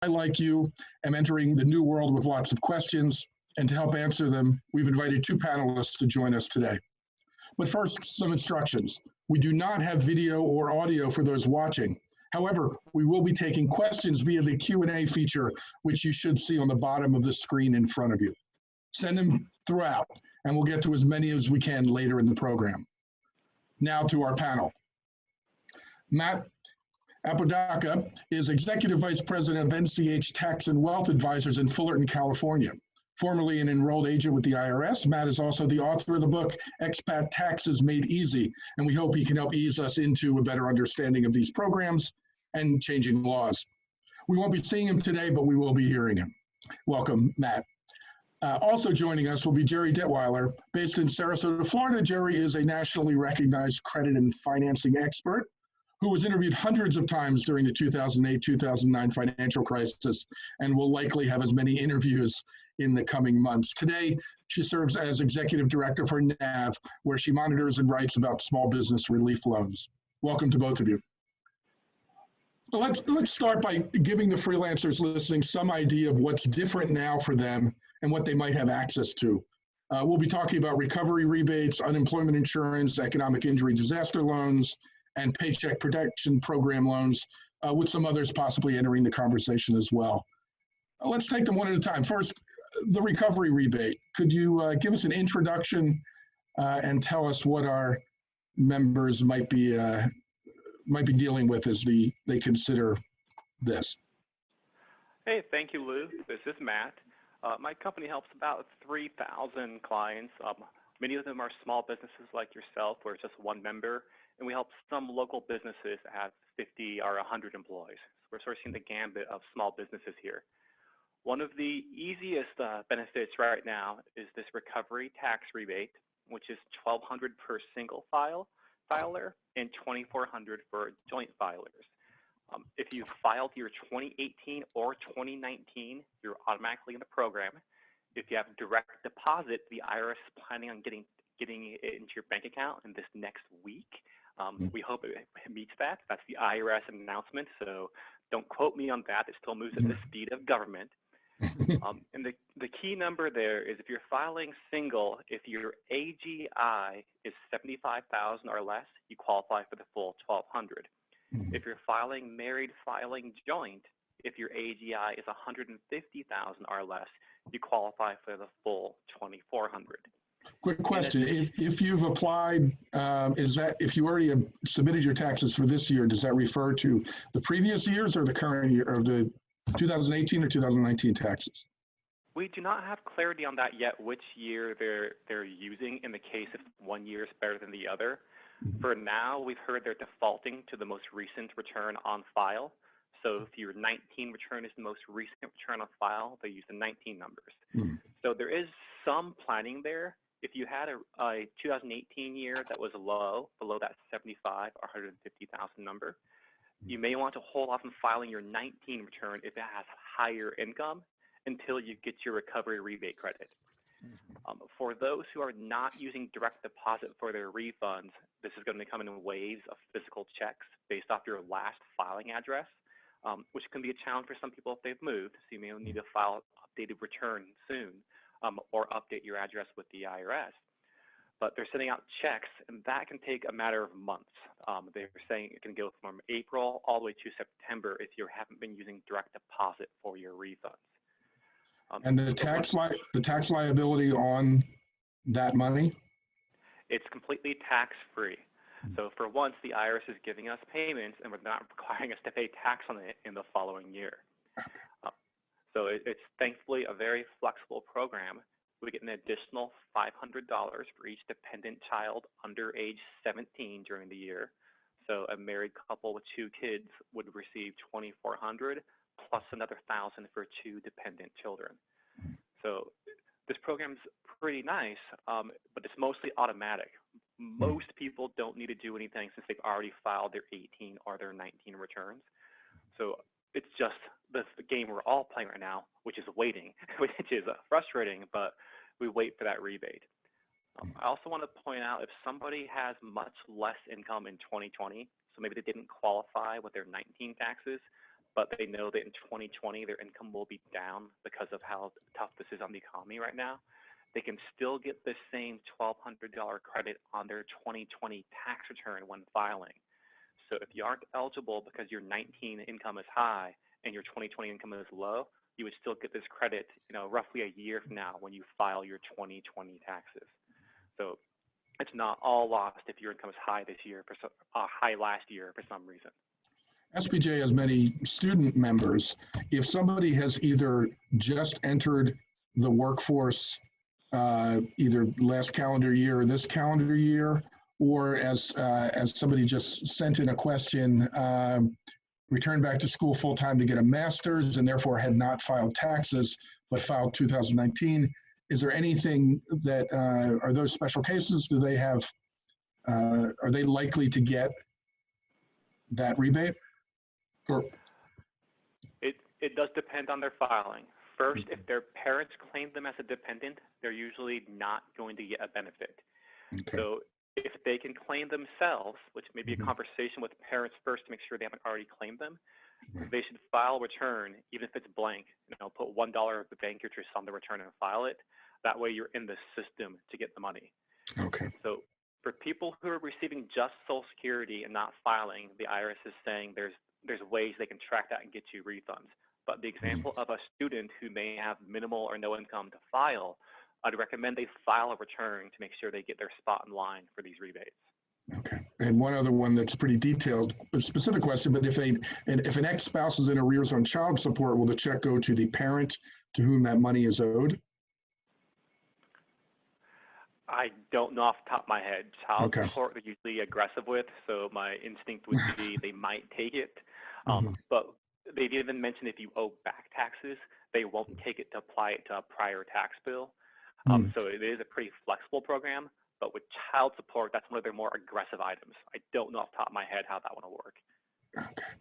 I, like you, am entering the new world with lots of questions, and to help answer them, we've invited two panelists to join us today. But first, some instructions. We do not have video or audio for those watching. However, we will be taking questions via the Q&A feature, which you should see on the bottom of the screen in front of you. Send them throughout, and we'll get to as many as we can later in the program. Now to our panel. Matt Apodaca is Executive Vice President of NCH Tax and Wealth Advisors in Fullerton, California. Formerly an enrolled agent with the IRS, Matt is also the author of the book, Expat Taxes Made Easy, and we hope he can help ease us into a better understanding of these programs and changing laws. We won't be seeing him today, but we will be hearing him. Welcome, Matt. Also joining us will be Gerri Detweiler. Based in Sarasota, Florida, Gerri is a nationally recognized credit and financing expert who was interviewed hundreds of times during the 2008-2009 financial crisis and will likely have as many interviews in the coming months. Today, she serves as Executive Director for NAV, where she monitors and writes about small business relief loans. Welcome to both of you. So let's start by giving the freelancers listening some idea of what's different now for them and what they might have access to. We'll be talking about recovery rebates, unemployment insurance, economic injury disaster loans, and Paycheck Protection Program loans, with some others possibly entering the conversation as well. Let's take them one at a time. First, the recovery rebate. Could you give us an introduction and tell us what our members might be dealing with as they consider this? Hey, thank you, Lou. This is Matt. My company helps about 3,000 clients. Many of them are small businesses like yourself, where it's just one member, and we help some local businesses that have 50 or 100 employees. So we're sourcing the gambit of small businesses here. One of the easiest benefits right now is this recovery tax rebate, which is $1,200 per single filer and $2,400 for joint filers. If you filed your 2018 or 2019, you're automatically in the program. If you have direct deposit, the IRS is planning on getting it into your bank account in this next week. We hope it meets that. That's the IRS announcement, so don't quote me on that. It still moves at the speed of government. And the key number there is if you're filing single, if your AGI is 75,000 or less, you qualify for the full 1,200. If you're filing married, filing joint, if your AGI is 150,000 or less, you qualify for the full 2,400. Quick question: if you've applied, if you already have submitted your taxes for this year, does that refer to the previous years or the current year, or the 2018 or 2019 taxes? We do not have clarity on that yet, which year they're using in the case if one year is better than the other. For now, we've heard they're defaulting to the most recent return on file. So if your 19 return is the most recent return on file, they use the 19 numbers. So there is some planning there. If you had a 2018 year that was low, below that 75 or 150,000 number, you may want to hold off on filing your 19 return if it has higher income until you get your recovery rebate credit. For those who are not using direct deposit for their refunds, this is going to come in waves of physical checks based off your last filing address, which can be a challenge for some people if they've moved. So you may need to file updated return soon, or update your address with the IRS. But they're sending out checks, and that can take a matter of months. They're saying it can go from April all the way to September if you haven't been using direct deposit for your refunds. And the tax liability on that money? It's completely tax-free. So for once, the IRS is giving us payments, and we're not requiring us to pay tax on it in the following year. So it's thankfully a very flexible program. We get an additional $500 for each dependent child under age 17 during the year. So a married couple with 2 kids would receive $2,400 plus another $1,000 for 2 dependent children. So this program's pretty nice, but it's mostly automatic. Most people don't need to do anything since they've already filed their 18 or their 19 returns. So it's just the game we're all playing right now, which is waiting, which is frustrating, but we wait for that rebate. I also want to point out if somebody has much less income in 2020, so maybe they didn't qualify with their 19 taxes, but they know that in 2020 their income will be down because of how tough this is on the economy right now, they can still get the same $1,200 credit on their 2020 tax return when filing. So if you aren't eligible because your 19 income is high and your 2020 income is low, you would still get this credit, roughly a year from now when you file your 2020 taxes. So it's not all lost if your income is high this year, high last year for some reason. SPJ has many student members. If somebody has either just entered the workforce, either last calendar year or this calendar year, or as somebody just sent in a question, returned back to school full-time to get a master's and therefore had not filed taxes, but filed 2019, is there anything that, are those special cases? Do they have, are they likely to get that rebate? Or It does depend on their filing. First, if their parents claim them as a dependent, they're usually not going to get a benefit. Okay. So if they can claim themselves, which may be a conversation with parents first to make sure they haven't already claimed them, they should file a return, even if it's blank. Put $1 of the bank interest on the return and file it. That way you're in the system to get the money. Okay. So for people who are receiving just Social Security and not filing, the IRS is saying there's ways they can track that and get you refunds. But the example of a student who may have minimal or no income to file, I'd recommend they file a return to make sure they get their spot in line for these rebates. Okay. And one other one that's pretty detailed, a specific question, but if an ex-spouse is in arrears on child support, will the check go to the parent to whom that money is owed? I don't know off the top of my head. Child support they're usually aggressive with, so my instinct would be they might take it. But they've even mentioned if you owe back taxes, they won't take it to apply it to a prior tax bill. So it is a pretty flexible program, but with child support, that's one of their more aggressive items. I don't know off the top of my head how that one will work. Okay.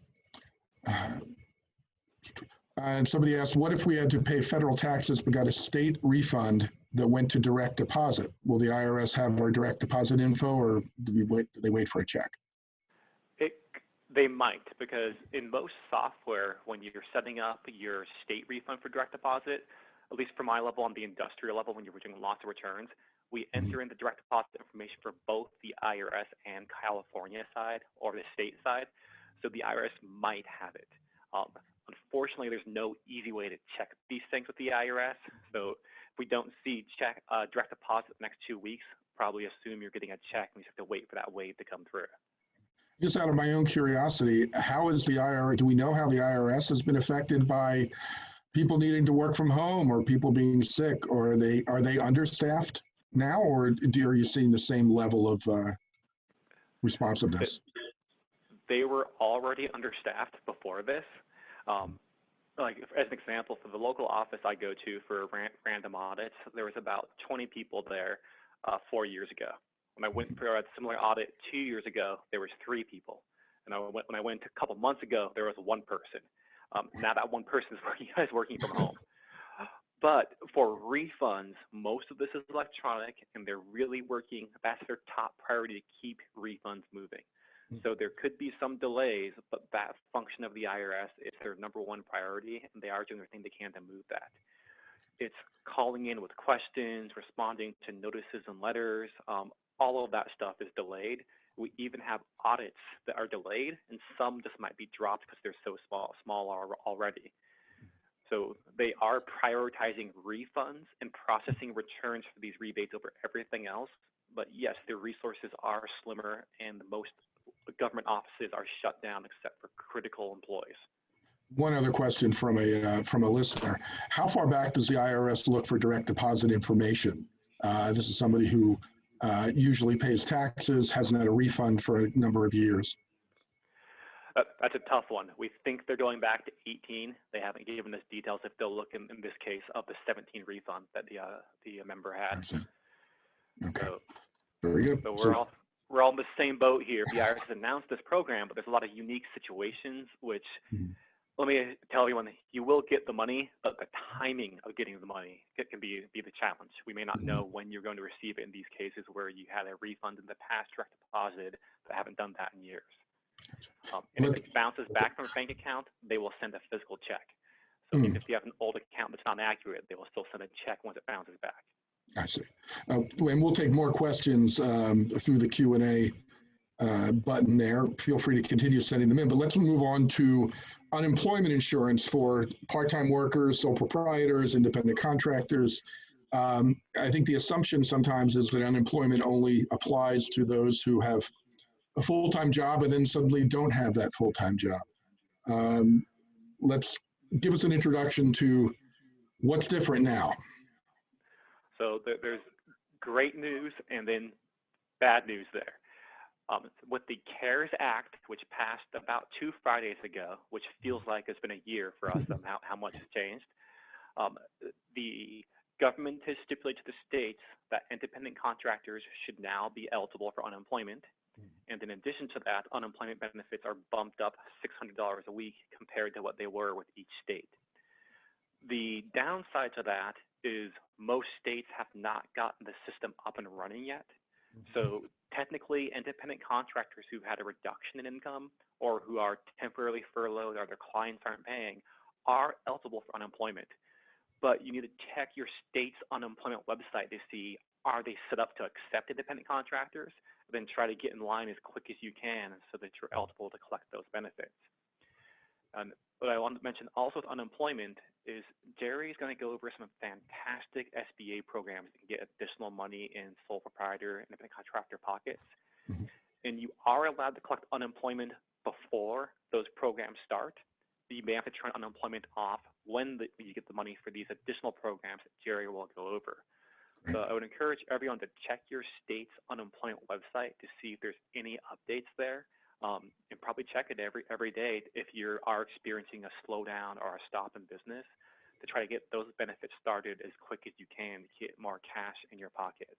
And somebody asked, what if we had to pay federal taxes but got a state refund that went to direct deposit? Will the IRS have our direct deposit info, or do they wait for a check? They might, because in most software, when you're setting up your state refund for direct deposit, at least for my level on the industrial level, when you're doing lots of returns, we enter in the direct deposit information for both the IRS and California side or the state side. So the IRS might have it. Unfortunately, there's no easy way to check these things with the IRS. So if we don't see direct deposit the next 2 weeks, probably assume you're getting a check and we just have to wait for that wave to come through. Just out of my own curiosity, how is the IRS, do we know how the IRS has been affected by people needing to work from home or people being sick, or are they understaffed now, or are you seeing the same level of responsiveness? They were already understaffed before this. Like as an example, for the local office I go to for random audits, there was about 20 people there 4 years ago. When I went for a similar audit 2 years ago, there was 3 people. And when I went a couple months ago, there was 1 person. Now that 1 person is working from home. But for refunds, most of this is electronic, and they're really working. That's their top priority, to keep refunds moving. So there could be some delays, but that function of the IRS is their #1 priority, and they are doing everything they can to move that. It's calling in with questions, responding to notices and letters. All of that stuff is delayed. We even have audits that are delayed, and some just might be dropped because they're so small already. So they are prioritizing refunds and processing returns for these rebates over everything else. But yes, their resources are slimmer, and most government offices are shut down except for critical employees. One other question from a listener: how far back does the IRS look for direct deposit information? This is somebody who usually pays taxes, hasn't had a refund for a number of years. That's a tough one. We think they're going back to 18. They haven't given us details if they'll look in this case of the 17 refund that the member had. Okay. So, very good. So we're all in the same boat here. The IRS has announced this program, but there's a lot of unique situations which, let me tell everyone, you will get the money, but the timing of getting the money can be the challenge. We may not know when you're going to receive it in these cases where you had a refund in the past, direct deposit, but haven't done that in years. And if it bounces back from a bank account, they will send a physical check. So even if you have an old account that's not accurate, they will still send a check once it bounces back. I see. And we'll take more questions through the Q&A button there. Feel free to continue sending them in, but let's move on to unemployment insurance for part-time workers, sole proprietors, independent contractors. I think the assumption sometimes is that unemployment only applies to those who have a full-time job and then suddenly don't have that full-time job. Let's give us an introduction to what's different now. So there's great news and then bad news there. With the CARES Act, which passed about 2 Fridays ago, which feels like it's been a year for us on how much has changed, the government has stipulated to the states that independent contractors should now be eligible for unemployment. And in addition to that, unemployment benefits are bumped up $600 a week compared to what they were with each state. The downside to that is most states have not gotten the system up and running yet. So technically, independent contractors who had a reduction in income or who are temporarily furloughed or their clients aren't paying are eligible for unemployment. But you need to check your state's unemployment website to see, are they set up to accept independent contractors? Then try to get in line as quick as you can so that you're eligible to collect those benefits. And what I want to mention also with unemployment is Gerri is going to go over some fantastic SBA programs that can get additional money in sole proprietor, independent contractor pockets. And you are allowed to collect unemployment before those programs start. But you may have to turn unemployment off when you get the money for these additional programs that Gerri will go over. So I would encourage everyone to check your state's unemployment website to see if there's any updates there, and probably check it every day if you are experiencing a slowdown or a stop in business, to try to get those benefits started as quick as you can to get more cash in your pocket.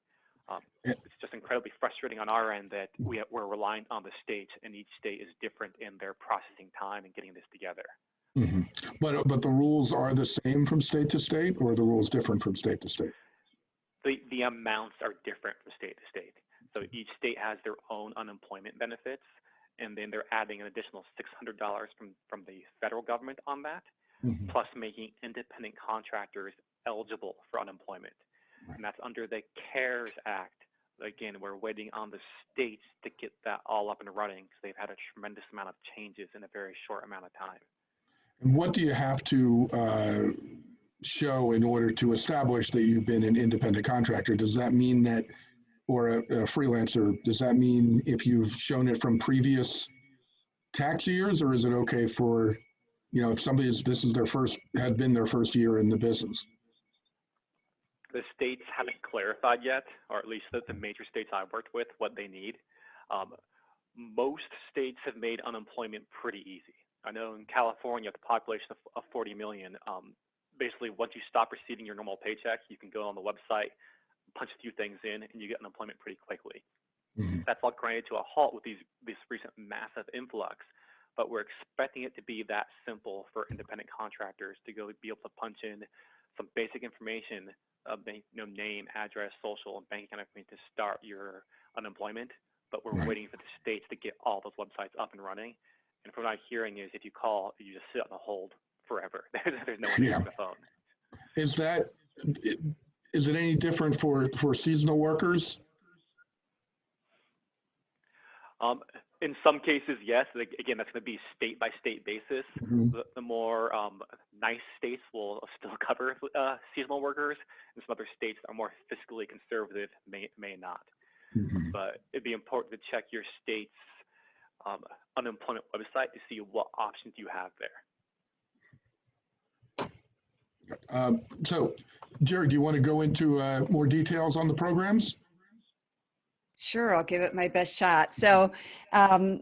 It's just incredibly frustrating on our end that we're relying on the states, and each state is different in their processing time and getting this together. But the rules are the same from state to state, or are the rules different from state to state? The amounts are different from state to state. So each state has their own unemployment benefits, and then they're adding an additional $600 from the federal government on that, plus making independent contractors eligible for unemployment. And that's under the CARES Act. Again, we're waiting on the states to get that all up and running because they've had a tremendous amount of changes in a very short amount of time. And what do you have to show in order to establish that you've been an independent contractor? Does that mean that, or a freelancer, does that mean if you've shown it from previous tax years, or is it okay for, if somebody's, had been their first year in the business? The states haven't clarified yet, or at least the major states I've worked with, what they need. Most states have made unemployment pretty easy. I know in California, with a population of 40 million, basically once you stop receiving your normal paycheck, you can go on the website, punch a few things in, and you get unemployment pretty quickly. That's all granted to a halt with this recent massive influx, but we're expecting it to be that simple for independent contractors to be able to punch in some basic information, name, address, social, and bank account information to start your unemployment. But we're waiting for the states to get all those websites up and running. And from what I'm hearing is if you call, you just sit on the hold forever. There's no one answering the phone. Is it any different for seasonal workers? In some cases, yes. Again, that's going to be state by state basis. The more nice states will still cover seasonal workers, and some other states that are more fiscally conservative may not. But it'd be important to check your state's unemployment website to see what options you have there. So, Gerri, do you want to go into more details on the programs? Sure, I'll give it my best shot. So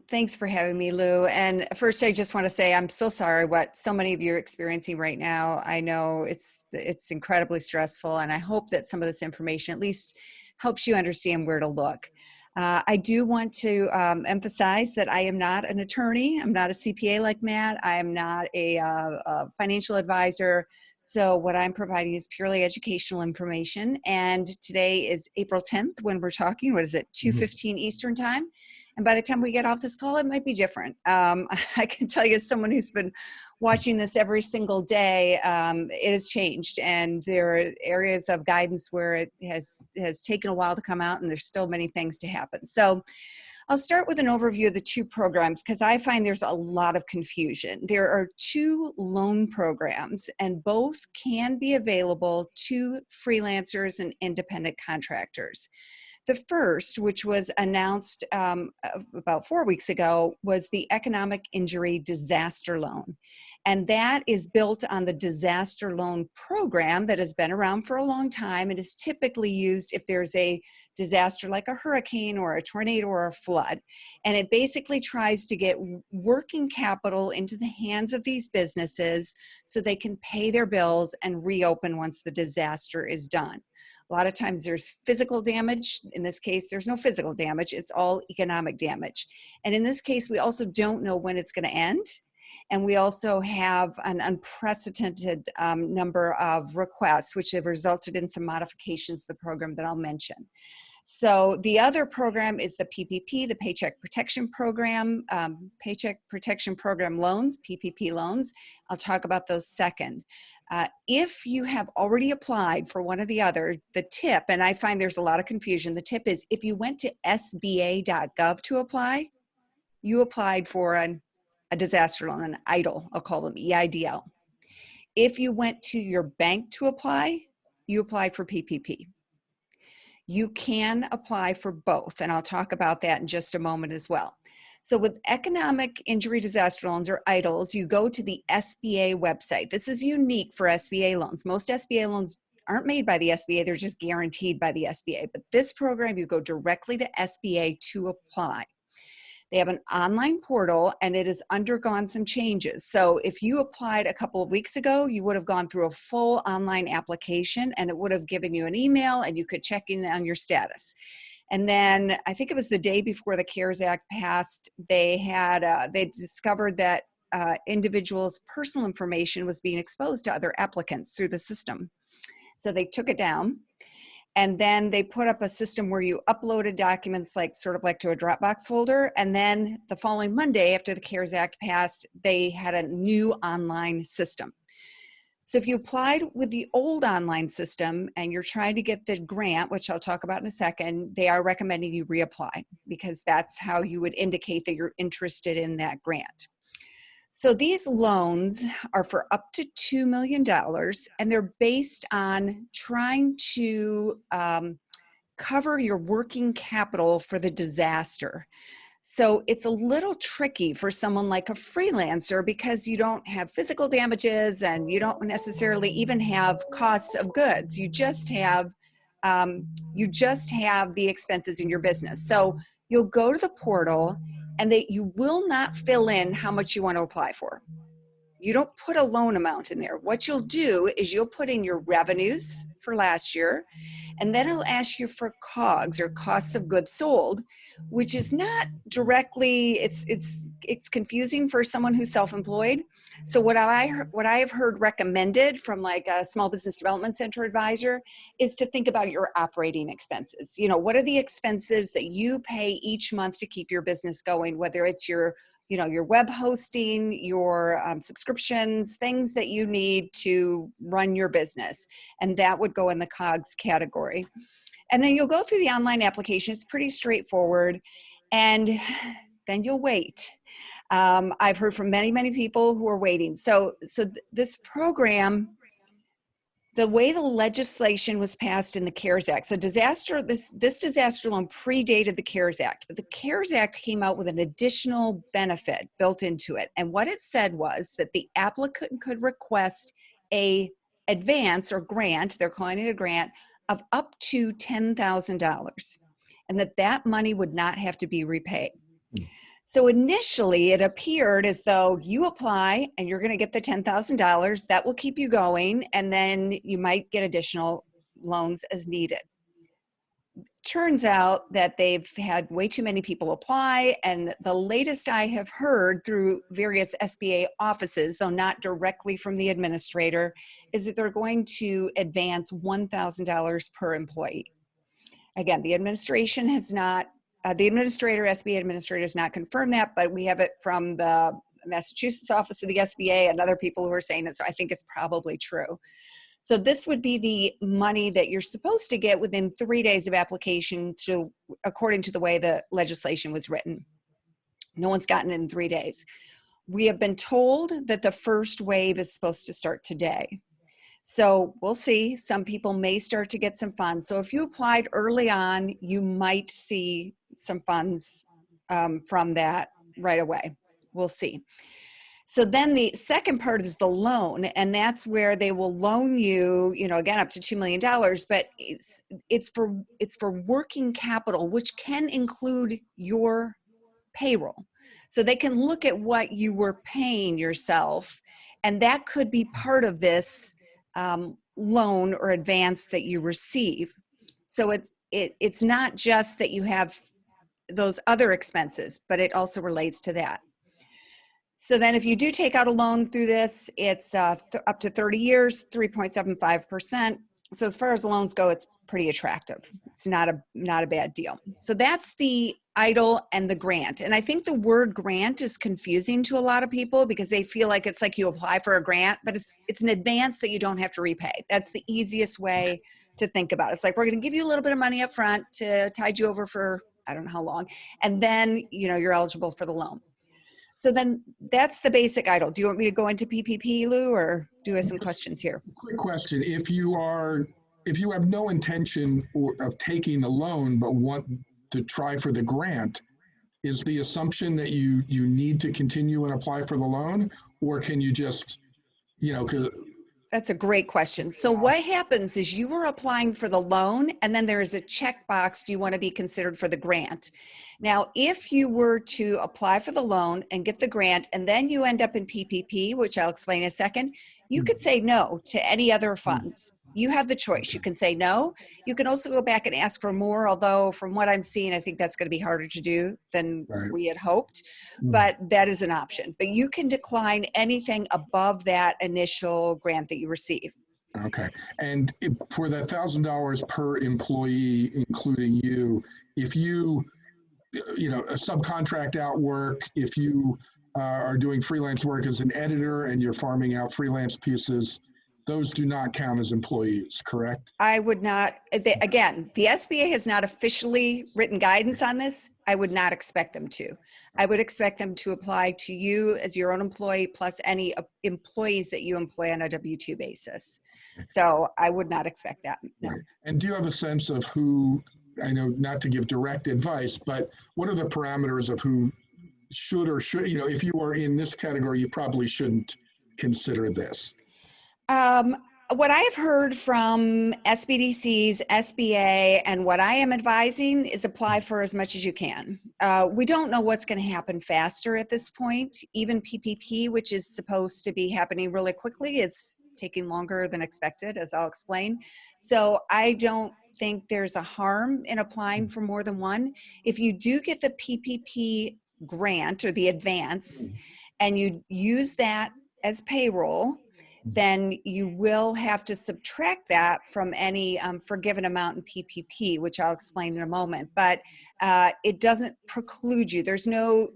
thanks for having me, Lou. And first, I just want to say I'm so sorry what so many of you are experiencing right now. I know it's incredibly stressful, and I hope that some of this information at least helps you understand where to look. I do want to emphasize that I am not an attorney. I'm not a CPA like Matt. I am not a financial advisor. So what I'm providing is purely educational information. And today is April 10th when we're talking, 2:15 Eastern time. And by the time we get off this call, it might be different. I can tell you, as someone who's been watching this every single day, it has changed. And there are areas of guidance where it has taken a while to come out, and there's still many things to happen. So I'll start with an overview of the two programs because I find there's a lot of confusion. There are two loan programs, and both can be available to freelancers and independent contractors. The first, which was announced about 4 weeks ago, was the Economic Injury Disaster Loan. And that is built on the disaster loan program that has been around for a long time and is typically used if there's a disaster like a hurricane or a tornado or a flood. And it basically tries to get working capital into the hands of these businesses so they can pay their bills and reopen once the disaster is done. A lot of times there's physical damage. In this case, there's no physical damage. It's all economic damage. And in this case, we also don't know when it's going to end. And we also have an unprecedented number of requests, which have resulted in some modifications to the program that I'll mention. So the other program is the PPP, the Paycheck Protection Program, Paycheck Protection Program loans, PPP loans. I'll talk about those second. If you have already applied for one or the other, the tip, and I find there's a lot of confusion, the tip is if you went to sba.gov to apply, you applied for a disaster loan, an EIDL, I'll call them EIDL. If you went to your bank to apply, you applied for PPP. You can apply for both, and I'll talk about that in just a moment as well. So with economic injury disaster loans, or EIDLs, you go to the SBA website. This is unique for SBA loans. Most SBA loans aren't made by the SBA, they're just guaranteed by the SBA. But this program, you go directly to SBA to apply. They have an online portal, and it has undergone some changes. So if you applied a couple of weeks ago, you would have gone through a full online application, and it would have given you an email, and you could check in on your status. And then I think it was the day before the CARES Act passed, they discovered that individuals' personal information was being exposed to other applicants through the system. So they took it down. And then they put up a system where you uploaded documents sort of like to a Dropbox folder. And then the following Monday, after the CARES Act passed, they had a new online system. So if you applied with the old online system and you're trying to get the grant, which I'll talk about in a second, they are recommending you reapply because that's how you would indicate that you're interested in that grant. So these loans are for up to $2 million, and they're based on trying to cover your working capital for the disaster. So it's a little tricky for someone like a freelancer because you don't have physical damages and you don't necessarily even have costs of goods. You just have the expenses in your business. So you'll go to the portal, and you will not fill in how much you want to apply for. You don't put a loan amount in there. What you'll do is you'll put in your revenues for last year, and then it'll ask you for COGS, or costs of goods sold, which is not directly, it's confusing for someone who's self-employed. So what I have heard recommended from like a small business development center advisor is to think about your operating expenses. You know, what are the expenses that you pay each month to keep your business going, whether it's your web hosting, your subscriptions, things that you need to run your business. And that would go in the COGS category. And then you'll go through the online application. It's pretty straightforward. And then you'll wait. I've heard from many, many people who are waiting. So this program, the way the legislation was passed in the CARES Act, so this disaster loan predated the CARES Act, but the CARES Act came out with an additional benefit built into it. And what it said was that the applicant could request a advance or grant, they're calling it a grant, of up to $10,000, and that money would not have to be repaid. So initially it appeared as though you apply and you're going to get the $10,000, that will keep you going, and then you might get additional loans as needed. Turns out that they've had way too many people apply, and the latest I have heard through various SBA offices, though not directly from the administrator, is that they're going to advance $1,000 per employee. Again, the administration has not The administrator, SBA administrator, has not confirmed that, but we have it from the Massachusetts office of the SBA and other people who are saying it, so I think it's probably true. So this would be the money that you're supposed to get within 3 days of application according to the way the legislation was written. No one's gotten it in 3 days. We have been told that the first wave is supposed to start today. So we'll see. Some people may start to get some funds. So if you applied early on, you might see some funds from that right away. We'll see. So then the second part is the loan, and that's where they will loan you, again, up to $2 million, but it's for working capital, which can include your payroll. So they can look at what you were paying yourself, and that could be part of this loan or advance that you receive. So it's not just that you have those other expenses, but it also relates to that. So then if you do take out a loan through this, it's up to 30 years, 3.75%. So as far as loans go, it's pretty attractive. It's not a bad deal. So that's the EIDL and the grant. And I think the word grant is confusing to a lot of people because they feel like it's like you apply for a grant, but it's an advance that you don't have to repay. That's the easiest way to think about it. It's like, we're going to give you a little bit of money up front to tide you over for, I don't know how long. And then, you're eligible for the loan. So then that's the basic EIDL. Do you want me to go into PPP, Lou, or do you have some questions here? Quick question. If you have no intention of taking the loan, but want to try for the grant, is the assumption that you need to continue and apply for the loan, or can you just, That's a great question. So what happens is you were applying for the loan, and then there is a checkbox, do you want to be considered for the grant? Now, if you were to apply for the loan and get the grant, and then you end up in PPP, which I'll explain in a second, you could say no to any other funds. You have the choice. You can say no. You can also go back and ask for more, although from what I'm seeing, I think that's going to be harder to do than we had hoped, but that is an option. But you can decline anything above that initial grant that you receive. Okay. And for that $1,000 per employee, including you, if you, subcontract out work, if you are doing freelance work as an editor and you're farming out freelance pieces, those do not count as employees, correct? I would not, again, the SBA has not officially written guidance on this. I would not expect them to. I would expect them to apply to you as your own employee plus any employees that you employ on a W-2 basis. So I would not expect that, no. Right. And do you have a sense of who, I know not to give direct advice, but what are the parameters of who should or should, if you are in this category, you probably shouldn't consider this? What I have heard from SBDCs, SBA, and what I am advising is apply for as much as you can. We don't know what's going to happen faster at this point. Even PPP, which is supposed to be happening really quickly, is taking longer than expected, as I'll explain. So I don't think there's a harm in applying for more than one. If you do get the PPP grant or the advance, and you use that as payroll, then you will have to subtract that from any forgiven amount in PPP, which I'll explain in a moment. But it doesn't preclude you. There's no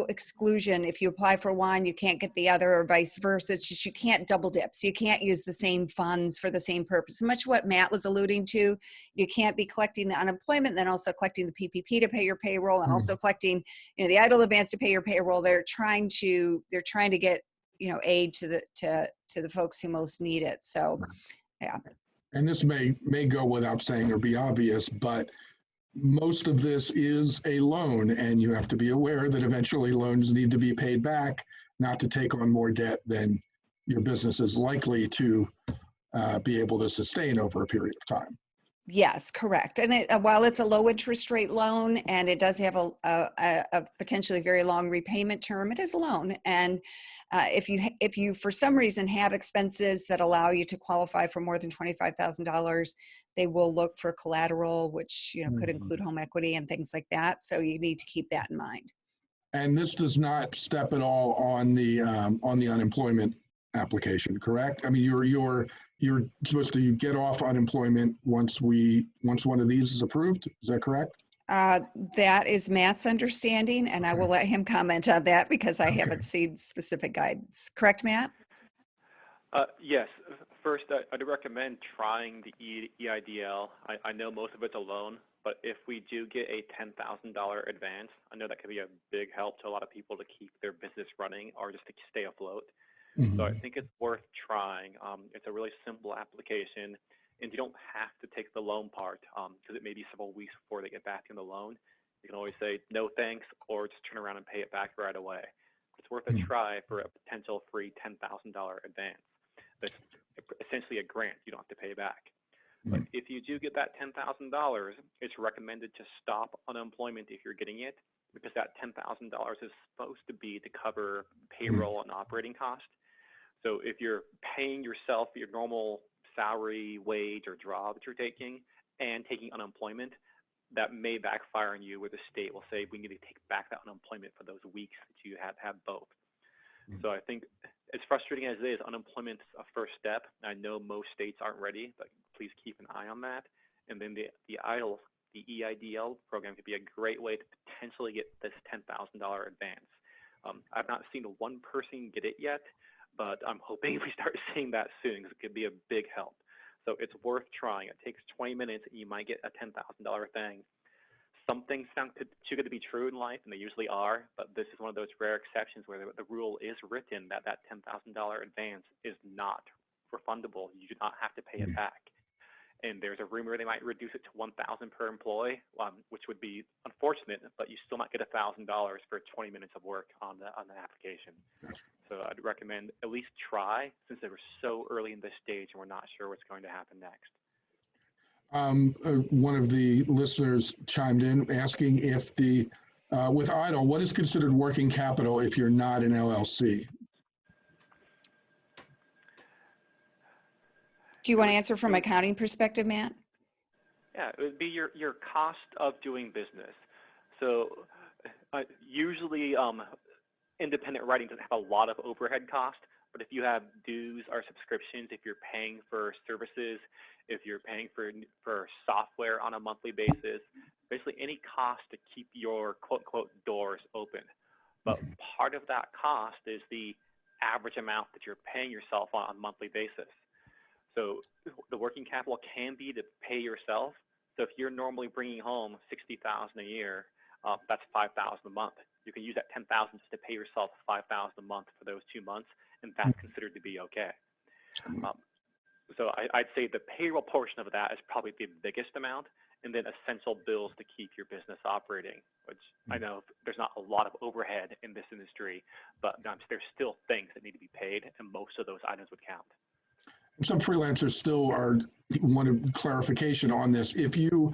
exclusion. If you apply for one, you can't get the other, or vice versa. It's just you can't double dip. So you can't use the same funds for the same purpose. Much what Matt was alluding to. You can't be collecting the unemployment, then also collecting the PPP to pay your payroll, and also collecting the EIDL advance to pay your payroll. They're trying to get aid to the folks who most need it. So, yeah. And this may go without saying or be obvious, but most of this is a loan, and you have to be aware that eventually loans need to be paid back, not to take on more debt than your business is likely to be able to sustain over a period of time. Yes, correct. And while it's a low interest rate loan and it does have a potentially very long repayment term, it is a loan. And if you for some reason have expenses that allow you to qualify for more than $25,000, they will look for collateral, which could include home equity and things like that. So you need to keep that in mind. And this does not step at all on the unemployment application, correct? I mean, you're supposed to get off unemployment once one of these is approved. Is that correct? That is Matt's understanding, and I will let him comment on that because I haven't seen specific guidance. Correct, Matt? Yes. First, I'd recommend trying the EIDL. I know most of it's a loan, but if we do get a $10,000 advance, I know that could be a big help to a lot of people to keep their business running or just to stay afloat. So I think it's worth trying. It's a really simple application, and you don't have to take the loan part because it may be several weeks before they get back in the loan. You can always say no thanks or just turn around and pay it back right away. It's worth a try for a potential free $10,000 advance. That's essentially a grant you don't have to pay back. But if you do get that $10,000, it's recommended to stop unemployment if you're getting it, because that $10,000 is supposed to be to cover payroll and operating costs. So if you're paying yourself your normal salary, wage, or job that you're taking and taking unemployment, that may backfire on you, where the state will say, we need to take back that unemployment for those weeks that you have both. So I think, as frustrating as it is, unemployment's a first step. I know most states aren't ready, but please keep an eye on that. And then the EIDL program could be a great way to potentially get this $10,000 advance. I've not seen one person get it yet, but I'm hoping we start seeing that soon, because it could be a big help. So it's worth trying. It takes 20 minutes, and you might get a $10,000 thing. Some things sound too good to be true in life, and they usually are, but this is one of those rare exceptions where the rule is written that that $10,000 advance is not refundable. You do not have to pay it back. And there's a rumor they might reduce it to $1,000 per employee, which would be unfortunate, but you still might get $1,000 for 20 minutes of work on the application. So I'd recommend at least try, since they were so early in this stage and we're not sure what's going to happen next. One of the listeners chimed in asking if with idle, what is considered working capital if you're not an LLC? Do you want to answer from an accounting perspective, Matt? Yeah, it would be your cost of doing business. So usually independent writing doesn't have a lot of overhead cost, but if you have dues or subscriptions, if you're paying for services, if you're paying for software on a monthly basis, basically any cost to keep your quote-unquote doors open. But part of that cost is the average amount that you're paying yourself on a monthly basis. So the working capital can be to pay yourself. So if you're normally bringing home $60,000 a year, that's $5,000 a month. You can use that $10,000 just to pay yourself $5,000 a month for those 2 months, and that's considered to be okay. So I'd say the payroll portion of that is probably the biggest amount, and then essential bills to keep your business operating, which I know there's not a lot of overhead in this industry, but there's still things that need to be paid, and most of those items would count. Some freelancers still want clarification on this. If you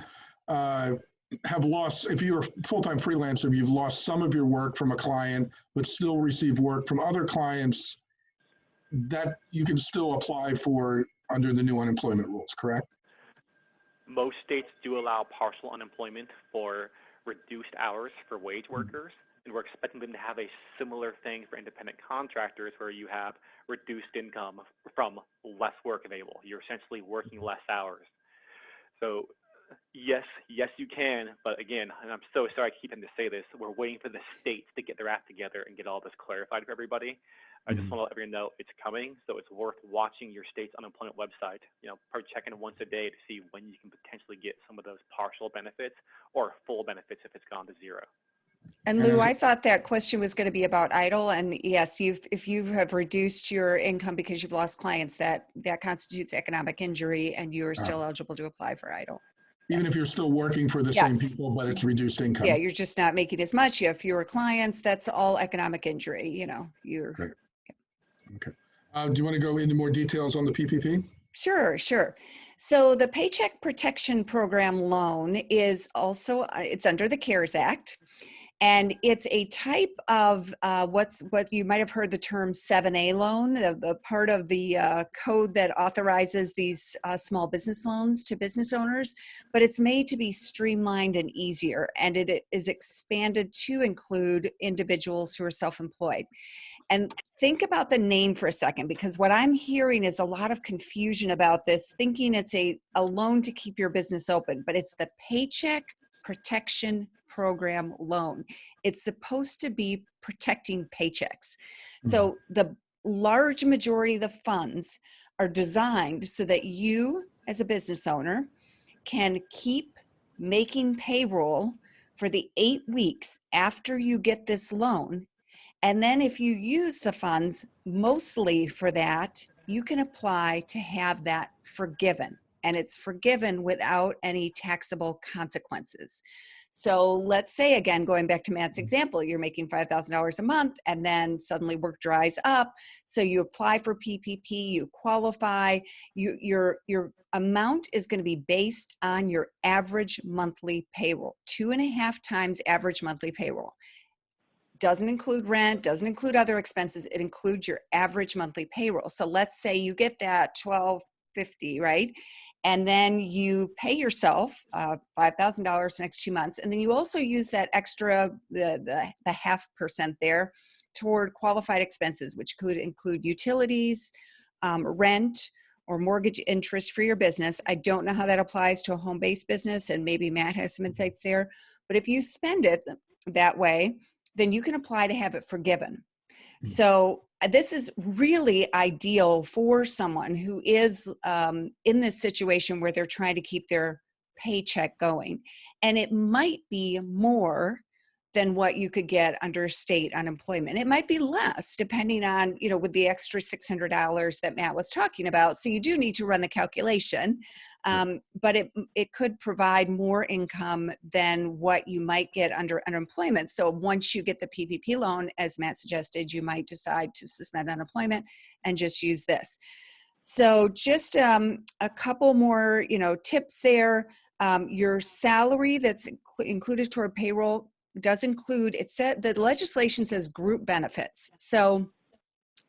if you're a full-time freelancer, you've lost some of your work from a client, but still receive work from other clients, that you can still apply for under the new unemployment rules, correct? Most states do allow partial unemployment for reduced hours for wage workers, and we're expecting them to have a similar thing for independent contractors, where you have reduced income from less work available. You're essentially working less hours. So yes, you can, but again, and I'm so sorry I keep having to say this, we're waiting for the states to get their act together and get all this clarified for everybody. I just want to let everyone know it's coming, so it's worth watching your state's unemployment website, probably checking once a day to see when you can potentially get some of those partial benefits or full benefits if it's gone to zero. And Lou, I thought that question was going to be about idle, and yes, if you have reduced your income because you've lost clients, that constitutes economic injury, and you are still eligible to apply for idle. Even if you're still working for the same people, but it's reduced income. Yeah, you're just not making as much. You have fewer clients. That's all economic injury. Great. Okay. Do you want to go into more details on the PPP? Sure. So the Paycheck Protection Program loan is also, it's under the CARES Act. And it's a type of what you might have heard the term 7A loan, the part of the code that authorizes these small business loans to business owners, but it's made to be streamlined and easier, and it is expanded to include individuals who are self-employed. And think about the name for a second, because what I'm hearing is a lot of confusion about this, thinking it's a loan to keep your business open, but it's the Paycheck protection program loan. It's supposed to be protecting paychecks. So the large majority of the funds are designed so that you as a business owner can keep making payroll for the 8 weeks after you get this loan. And then if you use the funds mostly for that, you can apply to have that forgiven. And it's forgiven without any taxable consequences. So let's say, again, going back to Matt's example, you're making $5,000 a month and then suddenly work dries up. So you apply for PPP, you qualify, your amount is going to be based on your average monthly payroll, 2.5 times average monthly payroll. Doesn't include rent, doesn't include other expenses. It includes your average monthly payroll. So let's say you get that $1,250, right? And then you pay yourself $5,000 the next 2 months. And then you also use that extra, the 0.5% there toward qualified expenses, which could include utilities, rent, or mortgage interest for your business. I don't know how that applies to a home-based business, and maybe Matt has some insights there. But if you spend it that way, then you can apply to have it forgiven. So this is really ideal for someone who is in this situation where they're trying to keep their paycheck going. And it might be more than what you could get under state unemployment. It might be less, depending on, with the extra $600 that Matt was talking about. So you do need to run the calculation, but it could provide more income than what you might get under unemployment. So once you get the PPP loan, as Matt suggested, you might decide to suspend unemployment and just use this. So just a couple more, tips there. Your salary that's included toward payroll does include, it said the legislation says group benefits. So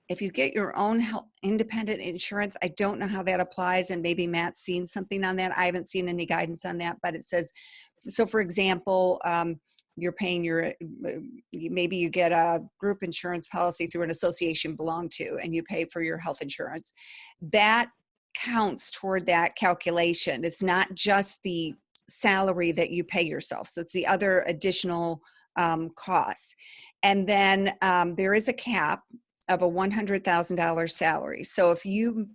if you get your own independent insurance, I don't know how that applies, and maybe Matt's seen something on that. I haven't seen any guidance on that, but it says, so for example, you're paying maybe you get a group insurance policy through an association you belong to, and you pay for your health insurance. That counts toward that calculation. It's not just the salary that you pay yourself. So it's the other additional costs. And then there is a cap of a $100,000 salary. So if you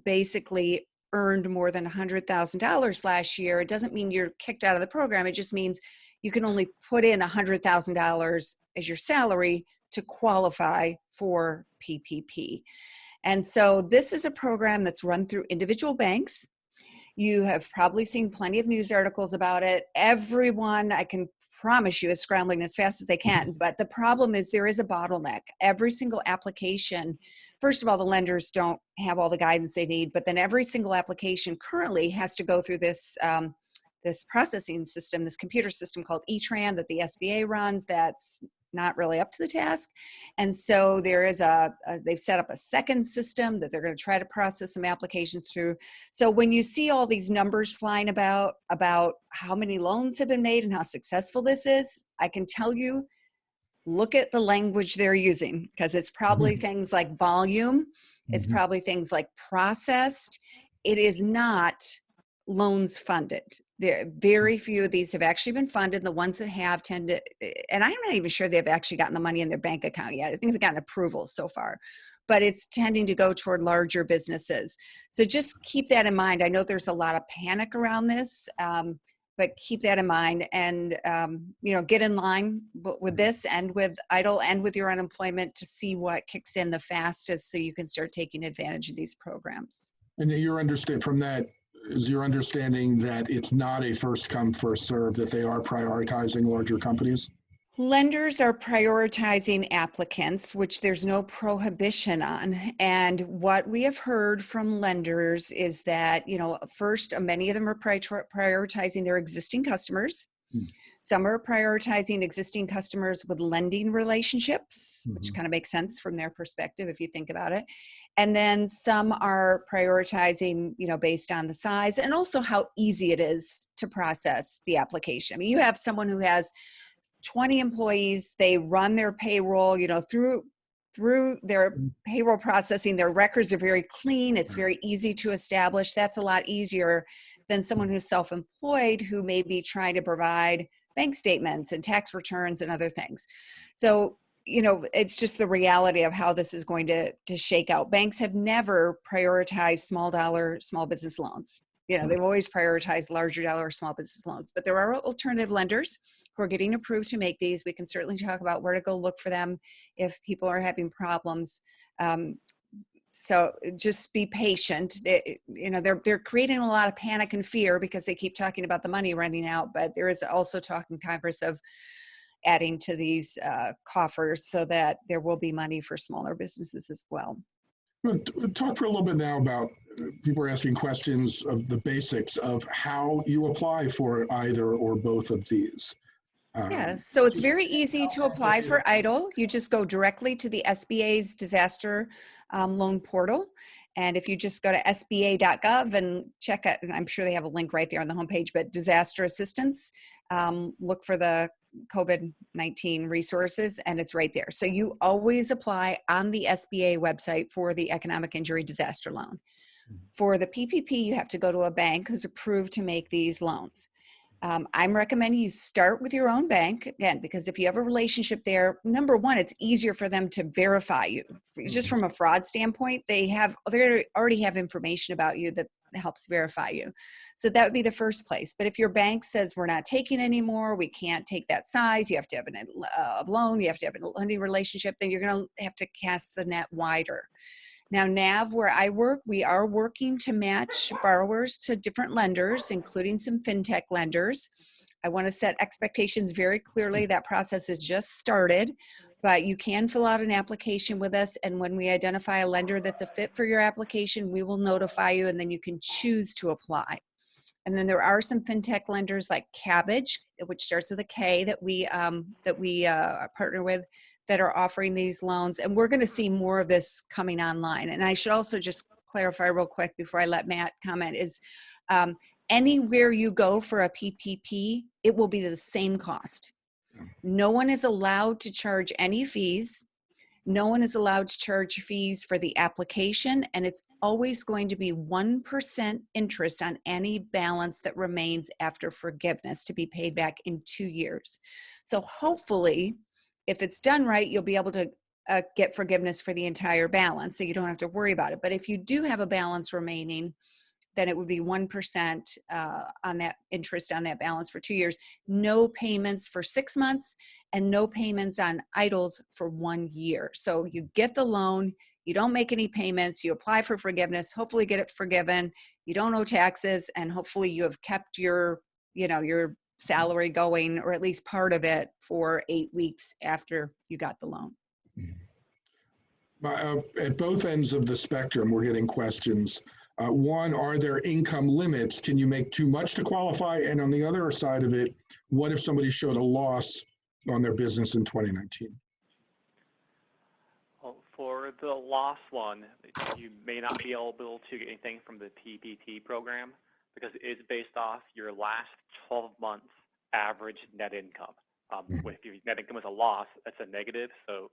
basically earned more than $100,000 last year, it doesn't mean you're kicked out of the program. It just means you can only put in $100,000 as your salary to qualify for PPP. And so this is a program that's run through individual banks. You have probably seen plenty of news articles about it. Everyone, I can promise you, is scrambling as fast as they can. But the problem is there is a bottleneck. Every single application, first of all, the lenders don't have all the guidance they need, but then every single application currently has to go through this this processing system, this computer system called E-Tran that the SBA runs that's not really up to the task. And so there is they've set up a second system that they're going to try to process some applications through. So when you see all these numbers flying about how many loans have been made and how successful this is, I can tell you, look at the language they're using, because it's probably things like volume. It's probably things like processed. It is not loans funded. There, very few of these have actually been funded. The ones that have tend to, and I'm not even sure they've actually gotten the money in their bank account yet. I think they've gotten approvals so far, but it's tending to go toward larger businesses. So just keep that in mind. I know there's a lot of panic around this, but keep that in mind, and get in line with this and with EIDL and with your unemployment to see what kicks in the fastest, so you can start taking advantage of these programs. And your understand from that is your understanding that it's not a first come, first serve, that they are prioritizing larger companies? Lenders are prioritizing applicants, which there's no prohibition on. And what we have heard from lenders is that, first, many of them are prioritizing their existing customers. Some are prioritizing existing customers with lending relationships, which kind of makes sense from their perspective if you think about it. And then some are prioritizing, based on the size and also how easy it is to process the application. I mean, you have someone who has 20 employees, they run their payroll, through their payroll processing, their records are very clean. It's very easy to establish. That's a lot easier than someone who's self-employed who may be trying to provide bank statements and tax returns and other things. So, it's just the reality of how this is going to shake out. Banks have never prioritized small dollar, small business loans. They've always prioritized larger dollar small business loans, but there are alternative lenders who are getting approved to make these. We can certainly talk about where to go look for them if people are having problems. So just be patient. They're creating a lot of panic and fear because they keep talking about the money running out, but there is also talk in Congress of adding to these coffers so that there will be money for smaller businesses as well. We'll talk for a little bit now about people are asking questions of the basics of how you apply for either or both of these. Yeah, so it's very easy to apply for EIDL. You just go directly to the SBA's disaster loan portal. And if you just go to sba.gov and check it, and I'm sure they have a link right there on the homepage, but disaster assistance, look for the COVID-19 resources, and it's right there. So you always apply on the SBA website for the economic injury disaster loan. For the PPP, you have to go to a bank who's approved to make these loans. I'm recommending you start with your own bank, again, because if you have a relationship there, number one, it's easier for them to verify you. Just from a fraud standpoint, they already have information about you that helps verify you. So that would be the first place. But if your bank says we're not taking anymore, we can't take that size, you have to have a loan, you have to have a lending relationship, then you're going to have to cast the net wider. Now, NAV, where I work, we are working to match borrowers to different lenders, including some fintech lenders. I want to set expectations very clearly. That process has just started, but you can fill out an application with us. And when we identify a lender that's a fit for your application, we will notify you, and then you can choose to apply. And then there are some fintech lenders like Cabbage, which starts with a K, that we partner with, that are offering these loans. And we're going to see more of this coming online. And I should also just clarify real quick before I let Matt comment is anywhere you go for a PPP, it will be the same cost. No one is allowed to charge any fees. No one is allowed to charge fees for the application, and it's always going to be 1% interest on any balance that remains after forgiveness to be paid back in 2 years. So hopefully, if it's done right, you'll be able to get forgiveness for the entire balance, so you don't have to worry about it. But if you do have a balance remaining, then it would be 1% on that interest on that balance for 2 years, no payments for 6 months, and no payments on EIDLs for 1 year. So you get the loan, you don't make any payments, you apply for forgiveness, hopefully get it forgiven, you don't owe taxes, and hopefully you have kept your salary going, or at least part of it, for 8 weeks after you got the loan. At both ends of the spectrum, we're getting questions. One, are there income limits? Can you make too much to qualify? And on the other side of it, what if somebody showed a loss on their business in 2019? Well, for the loss one, you may not be able to get anything from the PPP program because it is based off your last 12 months average net income. If your net income is a loss, that's a negative, so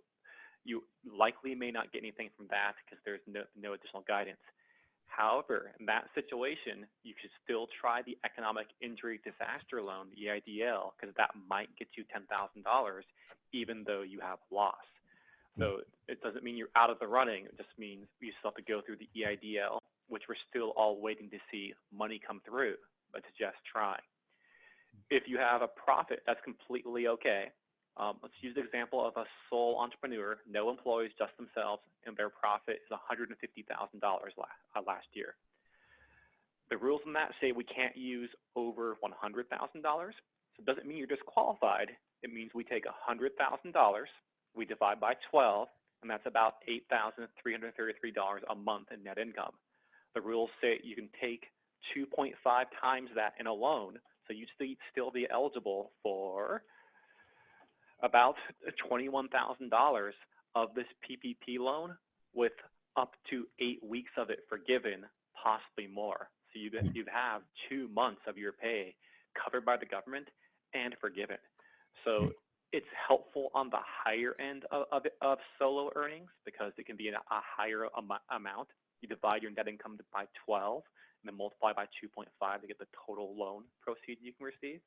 you likely may not get anything from that because there's no additional guidance. However, in that situation, you should still try the Economic Injury Disaster Loan, the EIDL, because that might get you $10,000 even though you have a loss. So it doesn't mean you're out of the running. It just means you still have to go through the EIDL, which we're still all waiting to see money come through, but to just try. If you have a profit, that's completely okay. Let's use the example of a sole entrepreneur, no employees, just themselves, and their profit is $150,000 last year. The rules on that say we can't use over $100,000. So it doesn't mean you're disqualified. It means we take $100,000, we divide by 12, and that's about $8,333 a month in net income. The rules say you can take 2.5 times that in a loan, so you'd still be eligible for about $21,000 of this PPP loan with up to 8 weeks of it forgiven, possibly more. So you'd have 2 months of your pay covered by the government and forgiven. So it's helpful on the higher end of solo earnings because it can be a higher amount. You divide your net income by 12 and then multiply by 2.5 to get the total loan proceeds you can receive.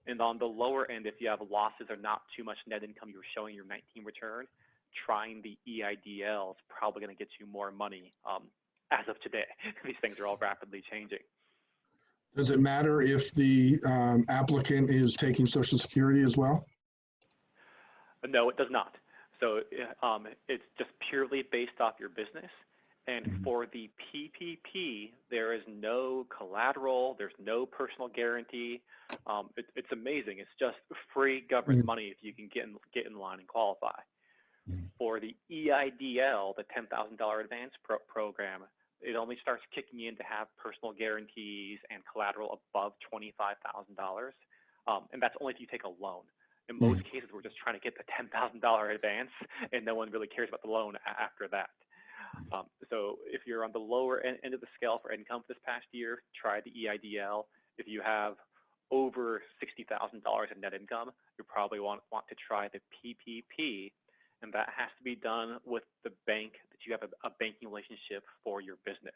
And on the lower end, if you have losses or not too much net income you're showing your 19 return, trying the EIDL is probably going to get you more money as of today. These things are all rapidly changing. Does it matter if the applicant is taking Social Security as well? No, it does not. So it's just purely based off your business. And for the PPP, there is no collateral, there's no personal guarantee. It's amazing. It's just free government money if you can get in line and qualify. For the EIDL, the $10,000 advance program, it only starts kicking in to have personal guarantees and collateral above $25,000. And that's only if you take a loan. In most cases, we're just trying to get the $10,000 advance, and no one really cares about the loan after that. So if you're on the lower end of the scale for income this past year, try the EIDL. If you have over $60,000 in net income, you probably want to try the PPP, and that has to be done with the bank that you have a banking relationship for your business.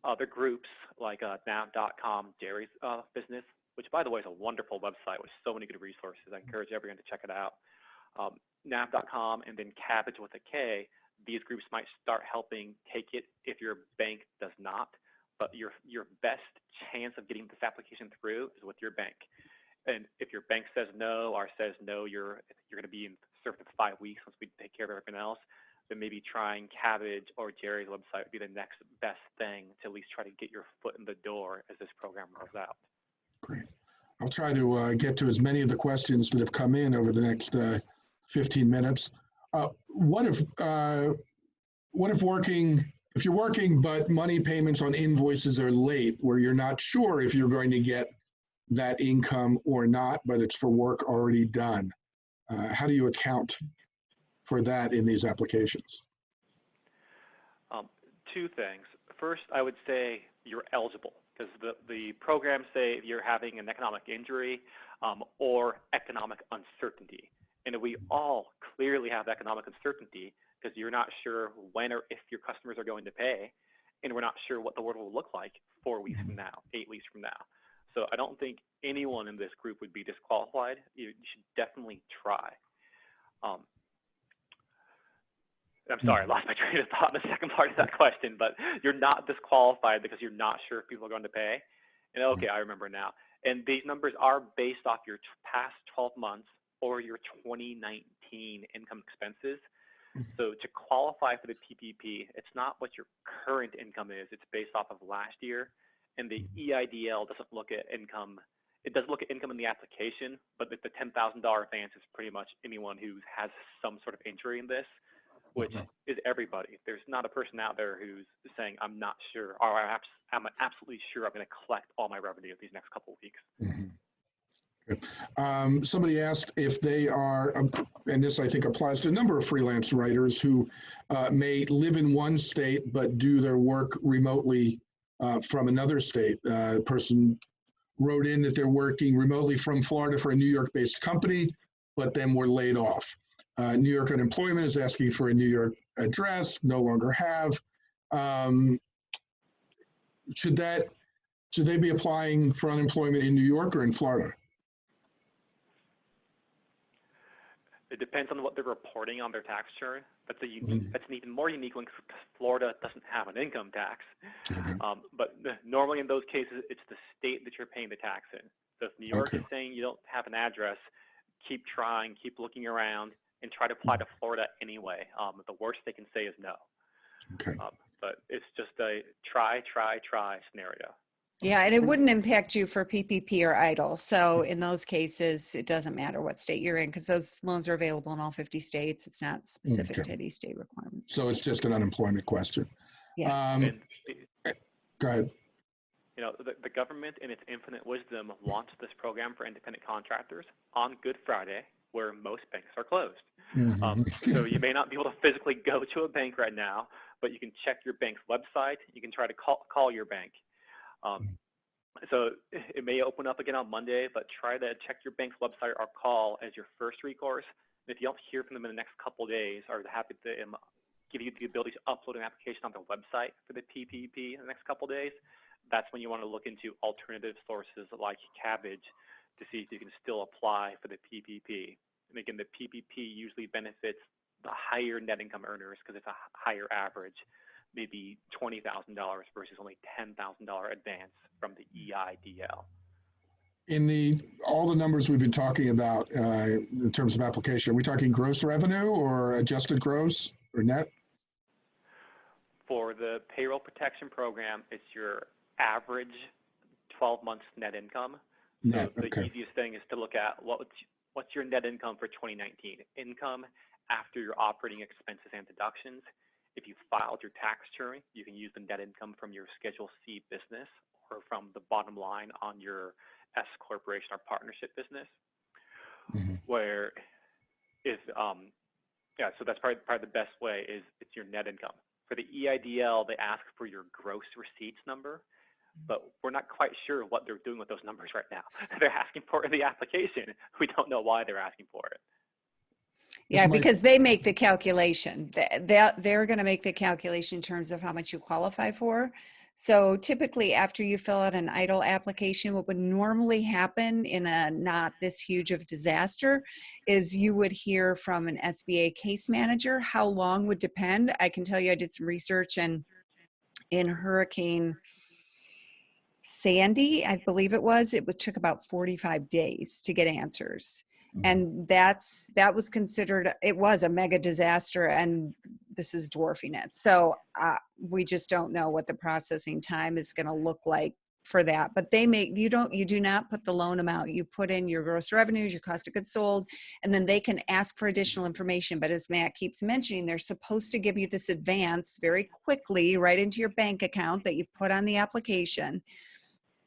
Other groups like nav.com, Gerri's business, which by the way is a wonderful website with so many good resources. I encourage everyone to check it out. nav.com and then Cabbage with a K, these groups might start helping take it if your bank does not, but your best chance of getting this application through is with your bank. And if your bank says no or says no, you're going to be served for 5 weeks once we take care of everything else, then maybe trying Cabbage or Gerri's website would be the next best thing to at least try to get your foot in the door as this program rolls out. Great. I'll try to get to as many of the questions that have come in over the next 15 minutes. What if you're working but money payments on invoices are late, where you're not sure if you're going to get that income or not, but it's for work already done? How do you account for that in these applications? Two things. First, I would say you're eligible, because the programs say if you're having an economic injury or economic uncertainty. And we all clearly have economic uncertainty because you're not sure when or if your customers are going to pay, and we're not sure what the world will look like 4 weeks from now, 8 weeks from now. So I don't think anyone in this group would be disqualified. You should definitely try. I'm sorry, I lost my train of thought in the second part of that question, but you're not disqualified because you're not sure if people are going to pay. And okay, I remember now. And these numbers are based off your past 12 months or your 2019 income expenses. So to qualify for the PPP, it's not what your current income is, it's based off of last year. And the EIDL doesn't look at income. It does look at income in the application, but the $10,000 advance is pretty much anyone who has some sort of injury in this, which is everybody. There's not a person out there who's saying, I'm not sure, or I'm absolutely sure I'm going to collect all my revenue these next couple of weeks. Somebody asked if they are, and this I think applies to a number of freelance writers who may live in one state but do their work remotely from another state. A person wrote in that they're working remotely from Florida for a New York-based company, but then were laid off. New York Unemployment is asking for a New York address, no longer have. Should they be applying for unemployment in New York or in Florida? It depends on what they're reporting on their tax return. That's an even more unique one because Florida doesn't have an income tax. But normally in those cases, it's the state that you're paying the tax in. So if New York is saying you don't have an address, keep trying, keep looking around, and try to apply to Florida anyway. The worst they can say is no. But it's just a try scenario. Yeah, and it wouldn't impact you for PPP or EIDL. So in those cases, it doesn't matter what state you're in because those loans are available in all 50 states. It's not specific to any state requirements. So it's just an unemployment question. Yeah. Go ahead. You know, the government in its infinite wisdom launched this program for independent contractors on Good Friday, where most banks are closed. So you may not be able to physically go to a bank right now, but you can check your bank's website. You can try to call your bank. So it may open up again on Monday, but try to check your bank's website or call as your first recourse. And if you don't hear from them in the next couple of days, or happy give you the ability to upload an application on their website for the PPP in the next couple of days, that's when you want to look into alternative sources like Cabbage to see if you can still apply for the PPP. And again, the PPP usually benefits the higher net income earners because it's a higher average, maybe $20,000 versus only $10,000 advance from the EIDL. In all the numbers we've been talking about in terms of application, are we talking gross revenue or adjusted gross or net? For the payroll protection program, it's your average 12 months net income. Net, so the okay. easiest thing is to look at what's your net income for 2019. Income after your operating expenses and deductions. If you filed your tax return, you can use the net income from your Schedule C business or from the bottom line on your S corporation or partnership business. Mm-hmm. Where if so that's probably the best way is it's your net income. For the EIDL, they ask for your gross receipts number, but we're not quite sure what they're doing with those numbers right now. They're asking for it in the application. We don't know why they're asking for it. Yeah, because they make the calculation. They're going to make the calculation in terms of how much you qualify for. So typically after you fill out an EIDL application, what would normally happen in a not this huge of disaster is you would hear from an SBA case manager. How long would depend. I can tell you I did some research, and in Hurricane Sandy, I believe it took about 45 days to get answers. And that was considered, it was a mega disaster, and this is dwarfing it. So we just don't know what the processing time is going to look like for that. But you do not put the loan amount. You put in your gross revenues, your cost of goods sold, and then they can ask for additional information. But as Matt keeps mentioning, they're supposed to give you this advance very quickly right into your bank account that you put on the application.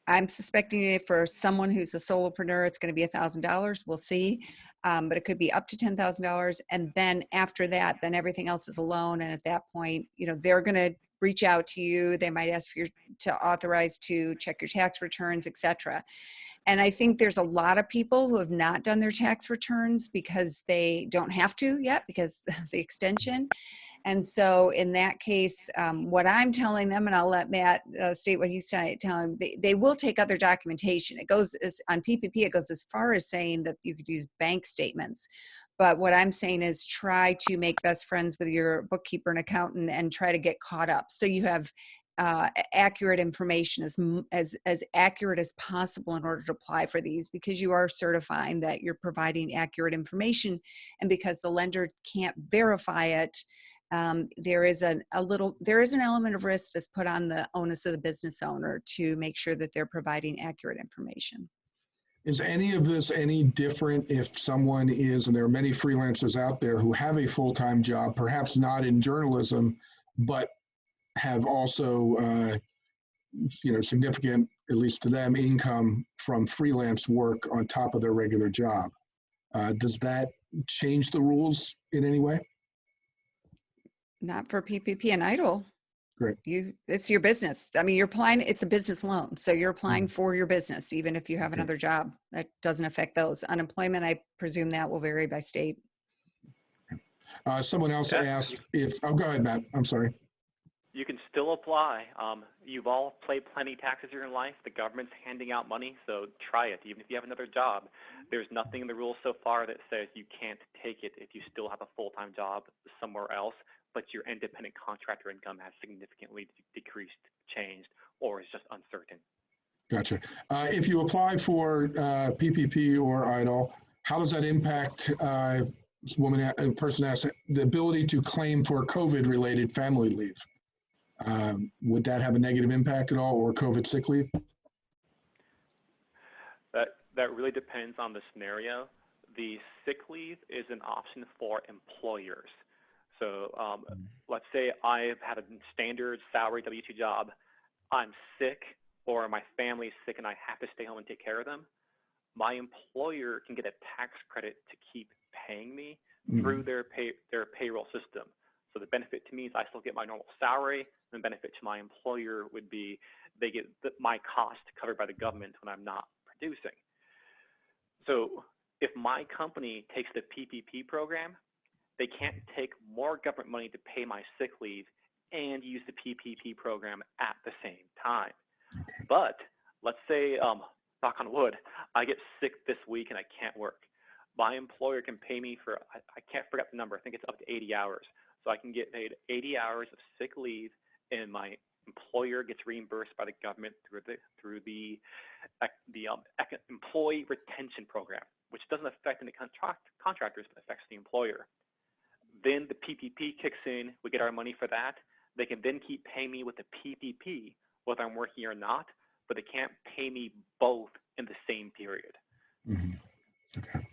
I'm suspecting it for someone who's a solopreneur, it's going to be $1,000. We'll see. But it could be up to $10,000. And then after that, then everything else is a loan. And at that point, they're going to reach out to you. They might ask for you to authorize to check your tax returns, et cetera. And I think there's a lot of people who have not done their tax returns because they don't have to yet because of the extension. And so in that case, what I'm telling them, and I'll let Matt state what he's telling, they will take other documentation. It goes on PPP, it goes as far as saying that you could use bank statements. But what I'm saying is try to make best friends with your bookkeeper and accountant and try to get caught up. So you have accurate information, as accurate as possible in order to apply for these, because you are certifying that you're providing accurate information. And because the lender can't verify it, there is an element of risk that's put on the onus of the business owner to make sure that they're providing accurate information. Is any of this any different if someone is, and there are many freelancers out there who have a full-time job, perhaps not in journalism, but have also, significant, at least to them, income from freelance work on top of their regular job? Does that change the rules in any way? Not for PPP and EIDL. Great. It's your business. I mean, you're applying, it's a business loan. So you're applying for your business, even if you have another job. That doesn't affect those. Unemployment, I presume that will vary by state. Someone else asked go ahead, Matt. I'm sorry. You can still apply. You've all paid plenty taxes in your life. The government's handing out money, so try it. Even if you have another job, there's nothing in the rules so far that says you can't take it if you still have a full-time job somewhere else, but your independent contractor income has significantly decreased, changed, or is just uncertain. Gotcha. If you apply for PPP or EIDL, how does that impact person asked the ability to claim for COVID-related family leave? Would that have a negative impact at all, or COVID sick leave? That really depends on the scenario. The sick leave is an option for employers. So let's say I've had a standard salary W-2 job. I'm sick, or my family's sick and I have to stay home and take care of them. My employer can get a tax credit to keep paying me through their payroll system. So the benefit to me is I still get my normal salary, and the benefit to my employer would be they get my cost covered by the government when I'm not producing. So if my company takes the PPP program, they can't take more government money to pay my sick leave and use the PPP program at the same time. But let's say, knock on wood, I get sick this week and I can't work. My employer can pay me for, I can't forget the number, I think it's up to 80 hours. So I can get paid 80 hours of sick leave, and my employer gets reimbursed by the government through the employee retention program, which doesn't affect any contractors, but affects the employer. Then the PPP kicks in, we get our money for that. They can then keep paying me with the PPP, whether I'm working or not, but they can't pay me both in the same period. Mm-hmm. Okay.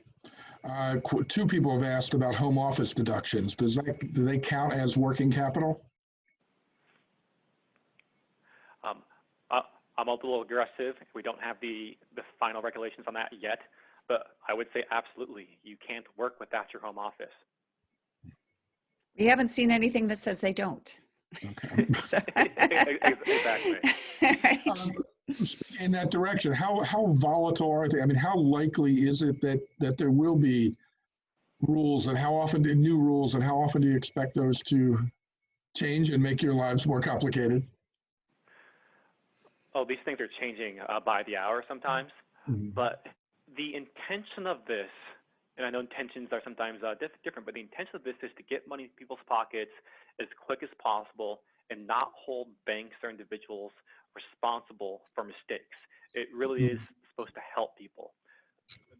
Two people have asked about home office deductions. Do they count as working capital? I'm a little aggressive. We don't have the final regulations on that yet, but I would say absolutely. You can't work without your home office. We haven't seen anything that says they don't. Okay. Exactly. Right. In that direction, how volatile are they? I mean, how likely is it that there will be rules, and how often new rules, and how often do you expect those to change and make your lives more complicated? Oh, these things are changing by the hour sometimes, but the intention of this, and I know intentions are sometimes different, but the intention of this is to get money in people's pockets as quick as possible and not hold banks or individuals responsible for mistakes. It really is supposed to help people.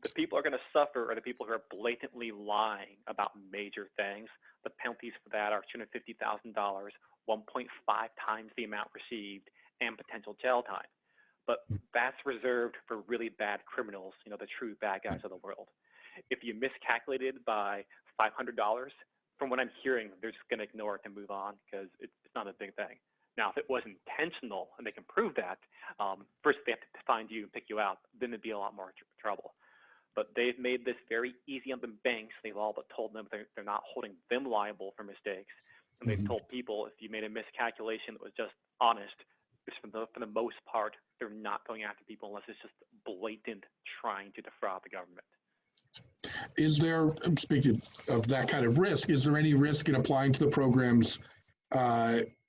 The people are going to suffer are the people who are blatantly lying about major things. The penalties for that are $250,000, 1.5 times the amount received, and potential jail time. But that's reserved for really bad criminals, you know, the true bad guys of the world. If you miscalculated by $500, from what I'm hearing, they're just going to ignore it and move on because it's not a big thing. Now, if it was intentional and they can prove that, first they have to find you and pick you out, then it'd be a lot more trouble. But they've made this very easy on the banks. They've all but told them they're not holding them liable for mistakes. And they've told people if you made a miscalculation that was just honest, for the most part, they're not going after people unless it's just blatant trying to defraud the government. Is there, speaking of that kind of risk, is there any risk in applying to the programs,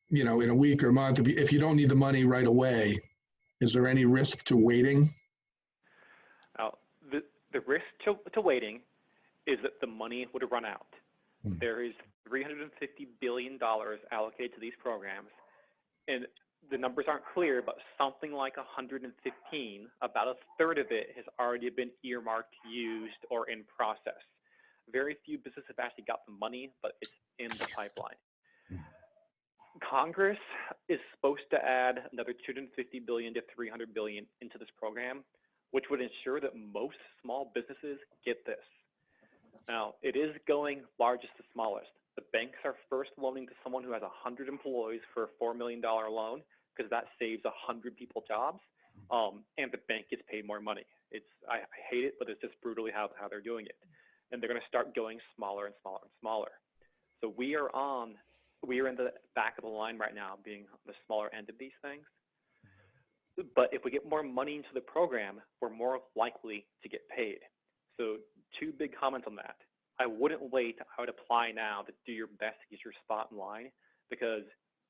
you know, in a week or a month? If you don't need the money right away, is there any risk to waiting? The risk to waiting is that the money would run out. There is $350 billion allocated to these programs, and the numbers aren't clear, but something like 115, about a third of it has already been earmarked, used, or in process. Very few businesses have actually got the money, but it's in the pipeline. Congress is supposed to add another $250 billion to $300 billion into this program, which would ensure that most small businesses get this. Now, it is going largest to smallest. The banks are first loaning to someone who has 100 employees for a $4 million loan, because that saves 100 people jobs, and the bank gets paid more money. I hate it, but it's just brutally how they're doing it. And they're going to start going smaller and smaller and smaller. So we are in the back of the line right now, being the smaller end of these things. But if we get more money into the program, we're more likely to get paid. So two big comments on that. I wouldn't wait. I would apply now to do your best to get your spot in line, because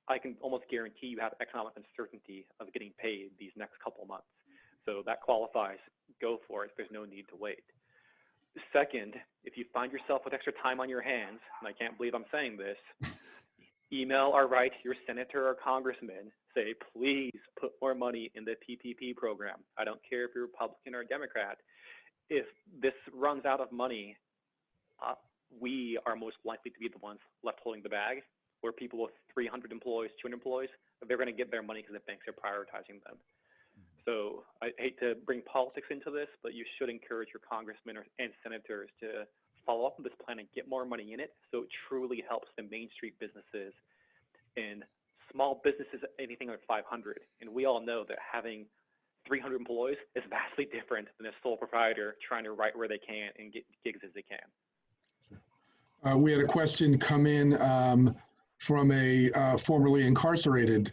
I can almost guarantee you have economic uncertainty of getting paid these next couple months. So that qualifies. Go for it. There's no need to wait. Second, if you find yourself with extra time on your hands, and I can't believe I'm saying this, email or write your senator or congressman, say, please put more money in the PPP program. I don't care if you're Republican or Democrat. If this runs out of money, we are most likely to be the ones left holding the bag, where people with 300 employees, 200 employees, they're going to get their money because the banks are prioritizing them. So I hate to bring politics into this, but you should encourage your congressmen and senators to follow up on this plan and get more money in it, so it truly helps the Main Street businesses and small businesses, anything under 500. And we all know that having 300 employees is vastly different than a sole proprietor trying to write where they can and get gigs as they can. We had a question come in from a formerly incarcerated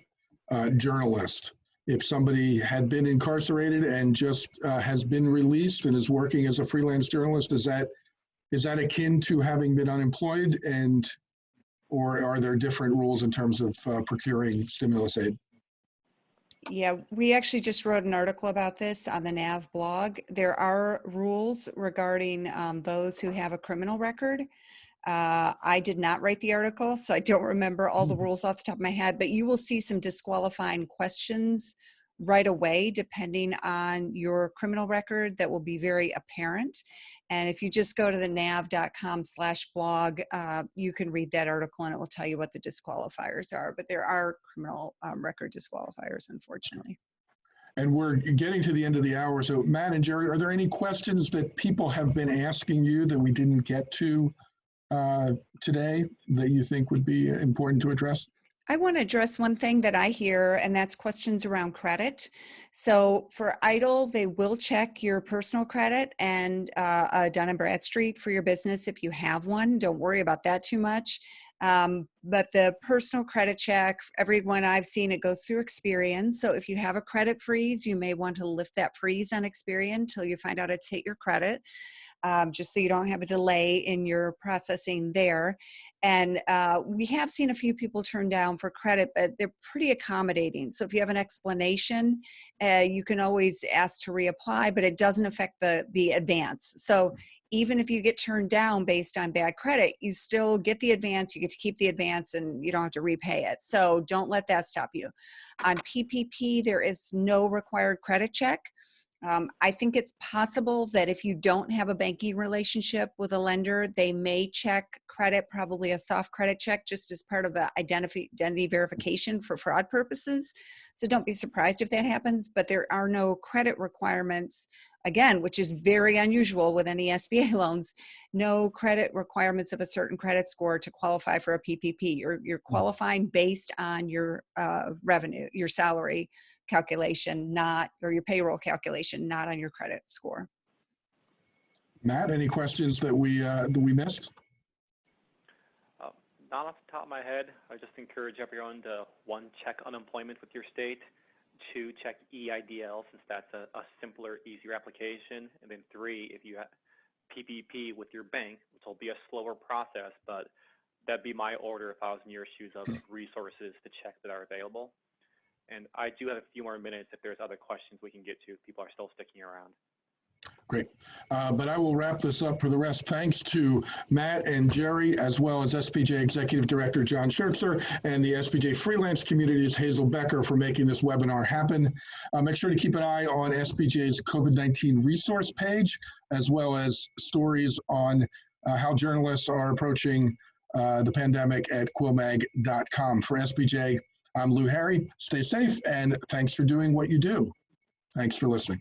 journalist. If somebody had been incarcerated and just has been released and is working as a freelance journalist, does that Is that akin to having been unemployed, or are there different rules in terms of procuring stimulus aid? Yeah, we actually just wrote an article about this on the NAV blog. There are rules regarding those who have a criminal record. I did not write the article, so I don't remember all the rules off the top of my head, but you will see some disqualifying questions right away, depending on your criminal record, that will be very apparent. And if you just go to the nav.com/blog, you can read that article and it will tell you what the disqualifiers are. But there are criminal record disqualifiers, unfortunately. And we're getting to the end of the hour. So Matt and Gerri, are there any questions that people have been asking you that we didn't get to today that you think would be important to address? I want to address one thing that I hear, and that's questions around credit. So for EIDL, they will check your personal credit and Dun & Bradstreet for your business if you have one. Don't worry about that too much. But the personal credit check, everyone I've seen, it goes through Experian. So if you have a credit freeze, you may want to lift that freeze on Experian until you find out it's hit your credit. Just so you don't have a delay in your processing there. And we have seen a few people turn down for credit, but they're pretty accommodating. So if you have an explanation, you can always ask to reapply, but it doesn't affect the advance. So even if you get turned down based on bad credit, you still get the advance, you get to keep the advance, and you don't have to repay it. So don't let that stop you. On PPP, there is no required credit check. I think it's possible that if you don't have a banking relationship with a lender, they may check credit, probably a soft credit check, just as part of the identity verification for fraud purposes. So don't be surprised if that happens, but there are no credit requirements, again, which is very unusual with any SBA loans, no credit requirements of a certain credit score to qualify for a PPP. You're qualifying based on your revenue, your salary calculation, or your payroll calculation, not on your credit score. Matt, any questions that we missed? Not off the top of my head. I just encourage everyone to, 1, check unemployment with your state, 2, check EIDL, since that's a simpler, easier application, and then 3, if you have PPP with your bank, which will be a slower process, but that'd be my order if I was in your shoes of resources to check that are available. And I do have a few more minutes if there's other questions we can get to if people are still sticking around. Great. But I will wrap this up for the rest. Thanks to Matt and Gerri, as well as SBJ Executive Director John Schertzer and the SBJ Freelance Community's Hazel Becker for making this webinar happen. Make sure to keep an eye on SBJ's COVID-19 resource page, as well as stories on how journalists are approaching the pandemic at quillmag.com. For SBJ, I'm Lou Harry. Stay safe, and thanks for doing what you do. Thanks for listening.